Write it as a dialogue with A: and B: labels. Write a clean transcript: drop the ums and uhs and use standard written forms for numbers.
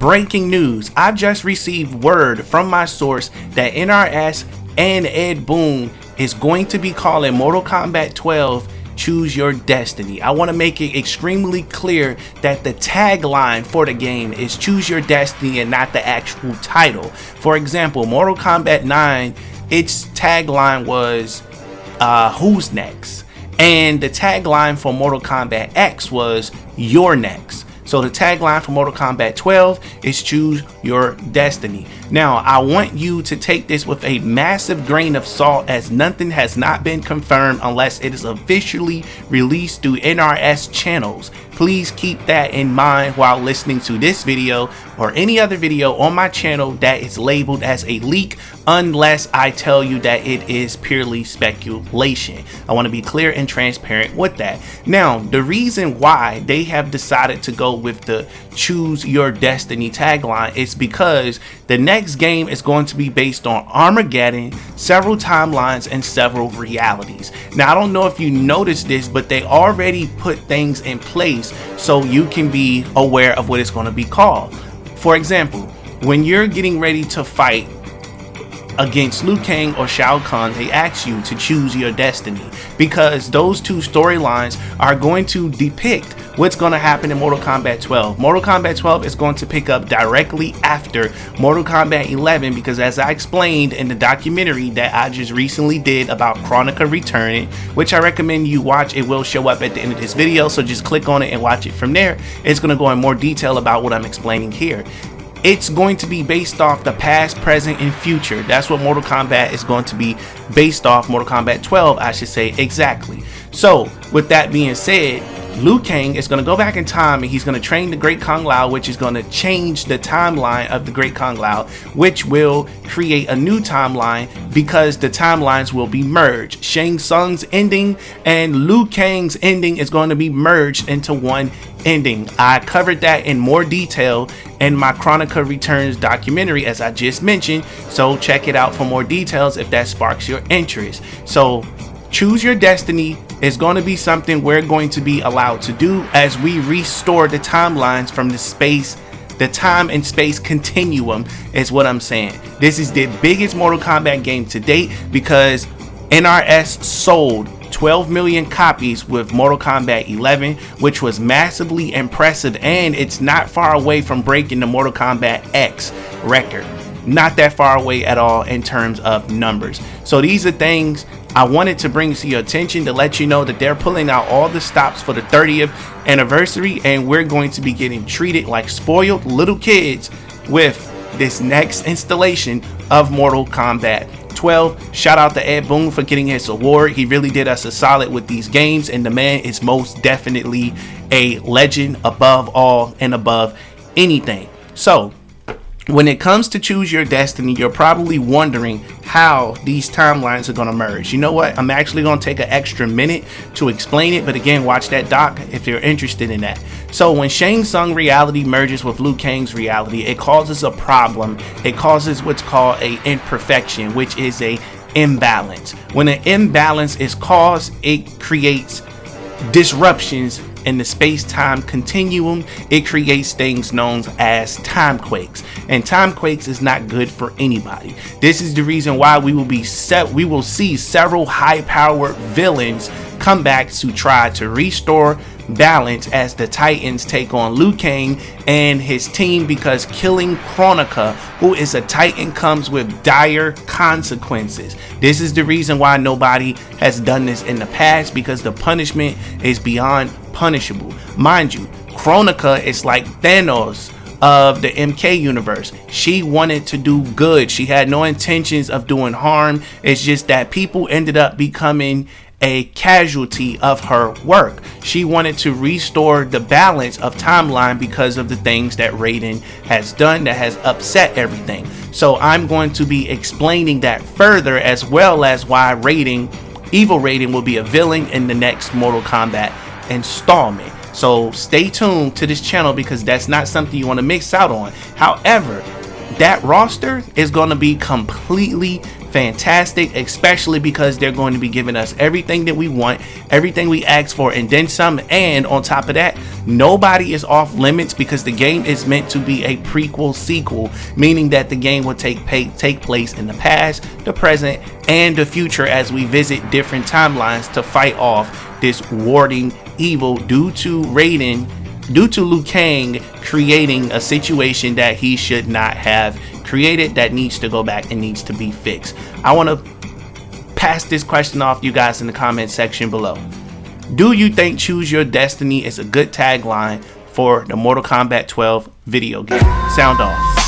A: breaking news. I just received word from my source that NRS and Ed Boon is going to be calling Mortal Kombat 12 Choose Your Destiny. I want to make it extremely clear that the tagline for the game is Choose Your Destiny and not the actual title. For example, Mortal Kombat 9, its tagline was Who's Next? And the tagline for Mortal Kombat X was You're Next. So the tagline for Mortal Kombat 12 is Choose Your Destiny. Now, I want you to take this with a massive grain of salt, as nothing has not been confirmed unless it is officially released through NRS channels. Please keep that in mind while listening to this video or any other video on my channel that is labeled as a leak, unless I tell you that it is purely speculation. I want to be clear and transparent with that. Now, the reason why they have decided to go with the Choose Your Destiny tagline is because the next game is going to be based on Armageddon, several timelines, and several realities. Now, I don't know if you noticed this, but they already put things in place so you can be aware of what it's going to be called. For example, when you're getting ready to fight against Liu Kang or Shao Kahn, they ask you to choose your destiny, because those two storylines are going to depict what's going to happen in Mortal Kombat 12. Mortal Kombat 12 is going to pick up directly after Mortal Kombat 11, because as I explained in the documentary that I just recently did about Kronika returning, which I recommend you watch, it will show up at the end of this video, so just click on it and watch it from there. It's going to go in more detail about what I'm explaining here. It's going to be based off the past, present, and future. That's what Mortal Kombat is going to be based off. Mortal Kombat 12, I should say, exactly. So, with that being said, Liu Kang is going to go back in time and he's going to train the Great Kung Lao, which is going to change the timeline of the Great Kung Lao, which will create a new timeline because the timelines will be merged. Shang Tsung's ending and Liu Kang's ending is going to be merged into one ending. I covered that in more detail in my Kronika Returns documentary, as I just mentioned, so check it out for more details if that sparks your interest. So Choose Your Destiny is going to be something we're going to be allowed to do as we restore the timelines from the time and space continuum is what I'm saying. This is the biggest Mortal Kombat game to date because NRS sold 12 million copies with Mortal Kombat 11, which was massively impressive, and it's not far away from breaking the Mortal Kombat X record. Not that far away at all in terms of numbers. So these are things I wanted to bring to your attention to let you know that they're pulling out all the stops for the 30th anniversary, and we're going to be getting treated like spoiled little kids with this next installation of Mortal Kombat 12. Shout out to Ed Boon for getting his award. He really did us a solid with these games, and the man is most definitely a legend above all and above anything. So when it comes to Choose Your Destiny, you're probably wondering how these timelines are going to merge. You know what? I'm actually going to take an extra minute to explain it, but again, watch that doc if you're interested in that. So when Shang Tsung reality merges with Liu Kang's reality, it causes a problem. It causes what's called a imperfection, which is a imbalance. When an imbalance is caused, it creates disruptions in the space-time continuum. It creates things known as time quakes, and time quakes is not good for anybody. This is the reason why we will see several high-powered villains come back to try to restore balance as the Titans take on Liu Kang and his team, because killing Kronika, who is a Titan, comes with dire consequences. This is the reason why nobody has done this in the past, because the punishment is beyond punishable. Mind you, Kronika is like Thanos of the MK universe. She wanted to do good. She had no intentions of doing harm. It's just that people ended up becoming a casualty of her work. She wanted to restore the balance of timeline because of the things that Raiden has done that has upset everything. So I'm going to be explaining that further, as well as why Evil Raiden will be a villain in the next Mortal Kombat installment. So stay tuned to this channel, because that's not something you want to miss out on. However, that roster is going to be completely fantastic, especially because they're going to be giving us everything that we want, everything we asked for, and then some. And on top of that, nobody is off limits because the game is meant to be a prequel sequel, meaning that the game will take place in the past, the present, and the future as we visit different timelines to fight off this warding evil due to Liu Kang creating a situation that he should not have created, that needs to go back and needs to be fixed. I want to pass this question off to you guys in the comment section below. Do you think Choose Your Destiny is a good tagline for the Mortal Kombat 12 video game? Sound off.